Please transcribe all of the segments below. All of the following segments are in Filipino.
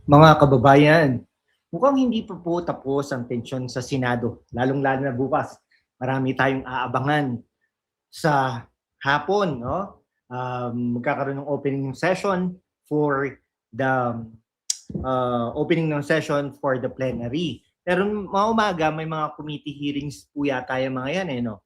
Mga kababayan, mukhang hindi pa po tapos ang tensyon sa Senado, lalong-lalo na bukas. Marami tayong aabangan sa hapon, no? Magkakaroon ng opening session for the opening ng session for the plenary. Pero mga umaga, may mga committee hearings po yata yung mga yan, no?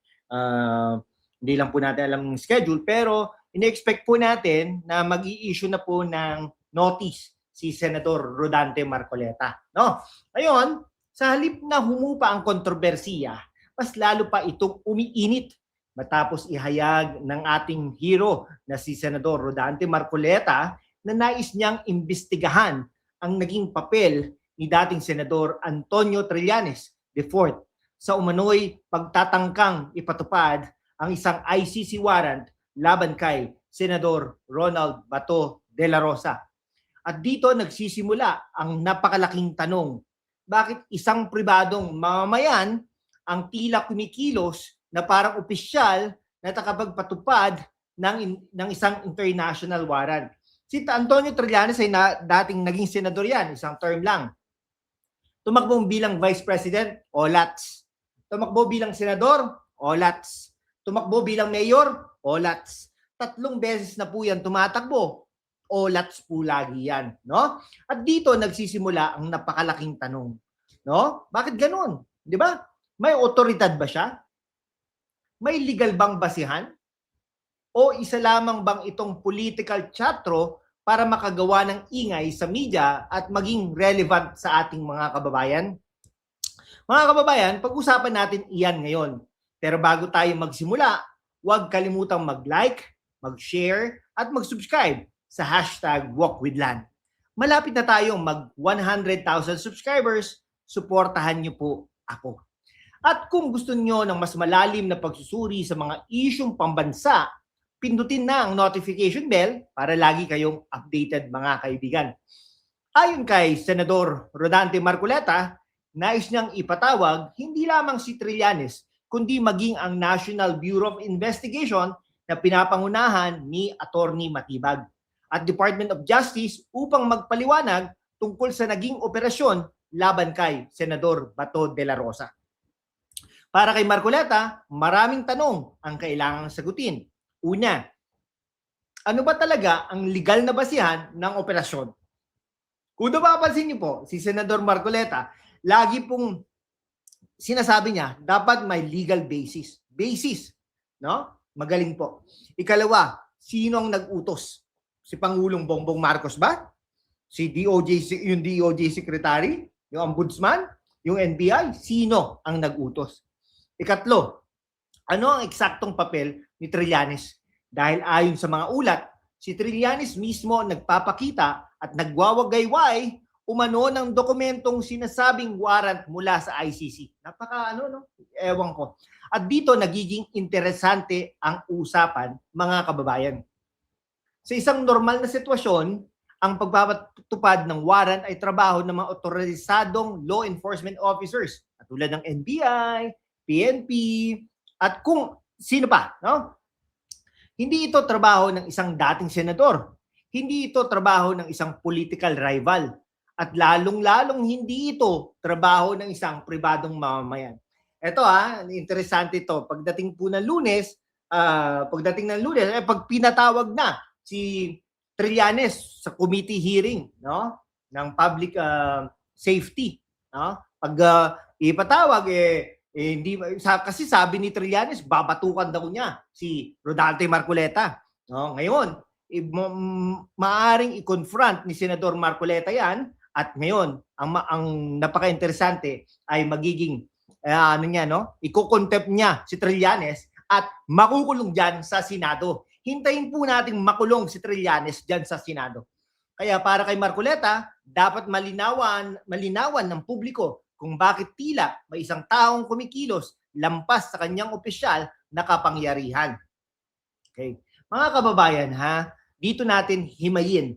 Hindi lang po natin alam yung schedule, pero in-expect po natin na mag-i-issue na po ng notice si Senador Rodante Marcoleta. No? Ngayon, sa halip na humupa ang kontrobersiya, mas lalo pa itong umiinit matapos ihayag ng ating hero na si Senador Rodante Marcoleta na nais niyang imbestigahan ang naging papel ni dating Senador Antonio Trillanes IV sa umano'y pagtatangkang ipatupad ang isang ICC warrant laban kay Senador Ronald Bato de la Rosa. At dito nagsisimula ang napakalaking tanong, bakit isang pribadong mamamayan ang tila kumikilos na parang opisyal na nakapagpatupad ng isang international warrant? Si Antonio Trillanes ay dating naging senador yan, isang term lang. Tumakbo bilang vice president, olats. Tumakbo bilang senador, olats. Tumakbo bilang mayor, olats. 3 beses na po yan tumatakbo, olats po lagi yan, no? At dito nagsisimula ang napakalaking tanong, no? Bakit ganoon? 'Di ba? May otoridad ba siya? May legal bang basihan? O isa lamang bang itong political chatro para makagawa ng ingay sa media at maging relevant sa ating mga kababayan? Mga kababayan, pag-usapan natin iyan ngayon. Pero bago tayo magsimula, huwag kalimutang mag-like, mag-share, at mag-subscribe sa hashtag WalkWithLan. Malapit na tayong mag 100,000 subscribers, suportahan niyo po ako. At kung gusto niyo ng mas malalim na pagsusuri sa mga isyung pambansa, pindutin na ang notification bell para lagi kayong updated mga kaibigan. Ayon kay Senador Rodante Marcoleta, nais niyang ipatawag hindi lamang si Trillanes, kundi maging ang National Bureau of Investigation na pinapangunahan ni Attorney Matibag at Department of Justice upang magpaliwanag tungkol sa naging operasyon laban kay Senador Bato de la Rosa. Para kay Marcoleta, maraming tanong ang kailangang sagutin. Una, ano ba talaga ang legal na basihan ng operasyon? Kung napapansin niyo po, si Senador Marcoleta, lagi pong sinasabi niya, dapat may legal basis. Basis, no? Magaling po. Ikalawa, sino ang nag-utos? Si Pangulong Bongbong Marcos ba? Si DOJ, yung DOJ Secretary? Yung Ombudsman? Yung NBI? Sino ang nag-utos? Ikatlo, ano ang eksaktong papel ni Trillanes? Dahil ayon sa mga ulat, si Trillanes mismo nagpapakita at nagwawagayway umano ng dokumentong sinasabing warrant mula sa ICC. Ewan ko. At dito nagiging interesante ang usapan, mga kababayan. Sa isang normal na sitwasyon, ang pagpapatupad ng warrant ay trabaho ng mga otorisadong law enforcement officers, katulad ng NBI, PNP, at kung sino pa, no? Hindi ito trabaho ng isang dating senador. Hindi ito trabaho ng isang political rival. At lalong-lalong hindi ito trabaho ng isang pribadong mamamayan. Ito interesante ito. Pagdating ng Lunes, pag pinatawag na si Trillanes sa committee hearing, no, ng public safety, no? Pag ipatawag hindi kasi sabi ni Trillanes babatukan daw niya si Rodante Marcoleta, no? Ngayon, maaring i-confront ni Senador Marcoleta 'yan. At ngayon, ang napaka-interesante ay magiging iko-contempt niya si Trillanes at makukulong diyan sa Senado. Hintayin po nating makulong si Trillanes diyan sa Senado. Kaya para kay Marcoleta, dapat malinawan ng publiko kung bakit tila may isang taong kumikilos lampas sa kanyang opisyal na kapangyarihan. Okay. Mga kababayan, dito natin himayin.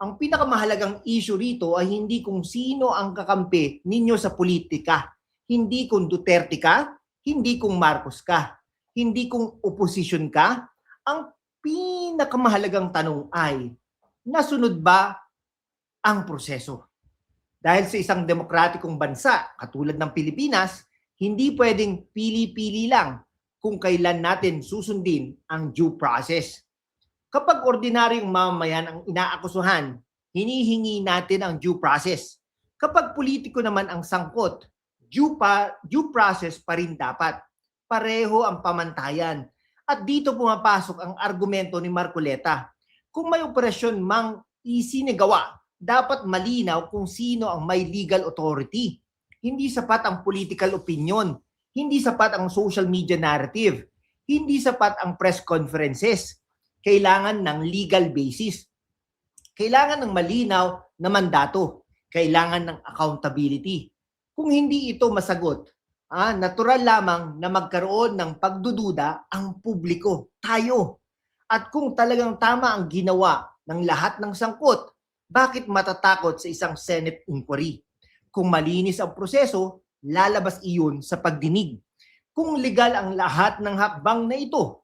Ang pinakamahalagang issue rito ay hindi kung sino ang kakampi ninyo sa politika. Hindi kung Duterte ka, hindi kung Marcos ka, hindi kung opposition ka. Ang pinakamahalagang tanong ay, nasunod ba ang proseso? Dahil sa isang demokratikong bansa katulad ng Pilipinas, hindi pwedeng pili-pili lang kung kailan natin susundin ang due process. Kapag ordinaryong mamamayan ang inaakusuhan, hinihingi natin ang due process. Kapag politiko naman ang sangkot, due process pa rin dapat. Pareho ang pamantayan. At dito pumapasok ang argumento ni Marcoleta. Kung may operasyon mang isinagawa, dapat malinaw kung sino ang may legal authority. Hindi sapat ang political opinion. Hindi sapat ang social media narrative. Hindi sapat ang press conferences. Kailangan ng legal basis. Kailangan ng malinaw na mandato. Kailangan ng accountability. Kung hindi ito masagot, natural lamang na magkaroon ng pagdududa ang publiko, tayo. At kung talagang tama ang ginawa ng lahat ng sangkot, bakit matatakot sa isang Senate inquiry? Kung malinis ang proseso, lalabas iyon sa pagdinig. Kung legal ang lahat ng hakbang na ito,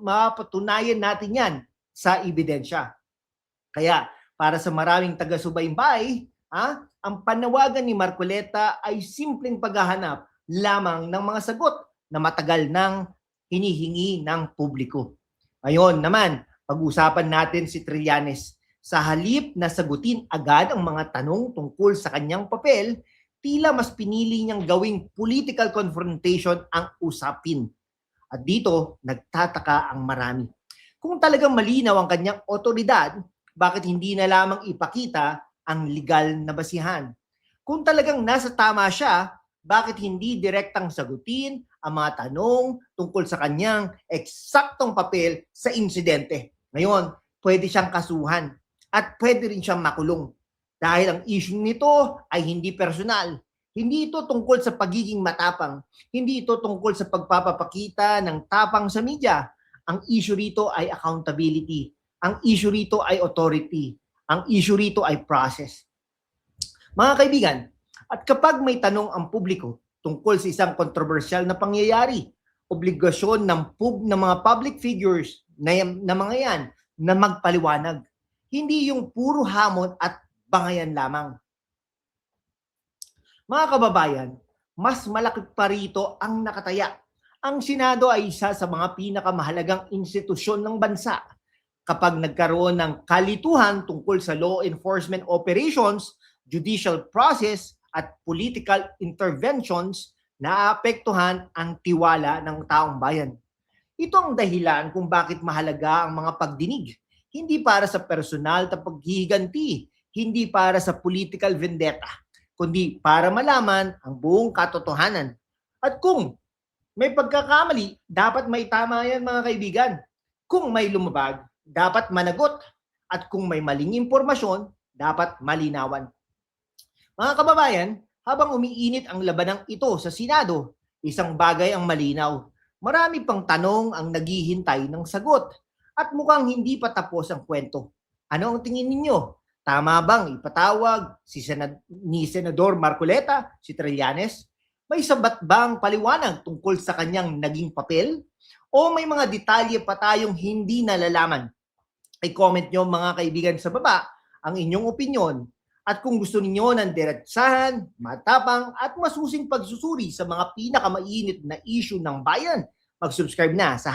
mapatunayan natin yan sa ebidensya. Kaya para sa maraming taga-subaybay, ang panawagan ni Marcoleta ay simpleng paghahanap lamang ng mga sagot na matagal nang hinihingi ng publiko. Ngayon naman, pag-usapan natin si Trillanes. Sa halip na sagutin agad ang mga tanong tungkol sa kanyang papel, tila mas pinili niyang gawing political confrontation ang usapin. At dito, nagtataka ang marami. Kung talagang malinaw ang kanyang otoridad, bakit hindi na lamang ipakita ang legal na basihan? Kung talagang nasa tama siya, bakit hindi direktang sagutin ang mga tanong tungkol sa kanyang eksaktong papel sa insidente? Ngayon, pwede siyang kasuhan at pwede rin siyang makulong. Dahil ang issue nito ay hindi personal. Hindi ito tungkol sa pagiging matapang. Hindi ito tungkol sa pagpapakita ng tapang sa media. Ang issue rito ay accountability. Ang issue rito ay authority. Ang issue rito ay process. Mga kaibigan, at kapag may tanong ang publiko tungkol sa isang kontrobersyal na pangyayari, obligasyon ng mga public figures na mga yan na magpaliwanag. Hindi yung puro hamon at bangayan lamang. Mga kababayan, mas malaki pa rito ang nakataya. Ang Senado ay isa sa mga pinakamahalagang institusyon ng bansa. Kapag nagkaroon ng kalituhan tungkol sa law enforcement operations, judicial process at political interventions, naapektuhan ang tiwala ng taong bayan. Ito ang dahilan kung bakit mahalaga ang mga pagdinig. Hindi para sa personal na paghihiganti, hindi para sa political vendetta, kundi para malaman ang buong katotohanan. At kung may pagkakamali, dapat may tama yan mga kaibigan. Kung may lumabag, dapat managot. At kung may maling impormasyon, dapat malinawan. Mga kababayan, habang umiinit ang labanang ito sa Senado, isang bagay ang malinaw. Marami pang tanong ang naghihintay ng sagot. At mukhang hindi pa tapos ang kwento. Ano ang tingin ninyo? Tama bang ipatawag ni Senador Marcoleta, si Trillanes? May sabat bang paliwanag tungkol sa kanyang naging papel? O may mga detalye pa tayong hindi nalalaman? I-comment nyo mga kaibigan sa baba ang inyong opinyon. At kung gusto ninyo ng diretsahan, matapang at masusing pagsusuri sa mga pinakamainit na issue ng bayan, mag-subscribe na sa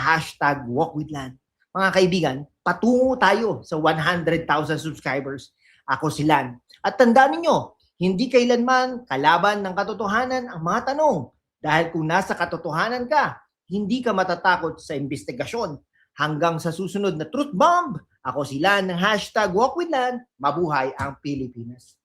#WalkWithLan. Mga kaibigan, patungo tayo sa 100,000 subscribers. Ako si Lan. At tandaan ninyo, hindi kailanman kalaban ng katotohanan ang mga tanong. Dahil kung nasa katotohanan ka, hindi ka matatakot sa investigasyon. Hanggang sa susunod na Truth Bomb, ako si Lan ng #WalkWithLan. Mabuhay ang Pilipinas.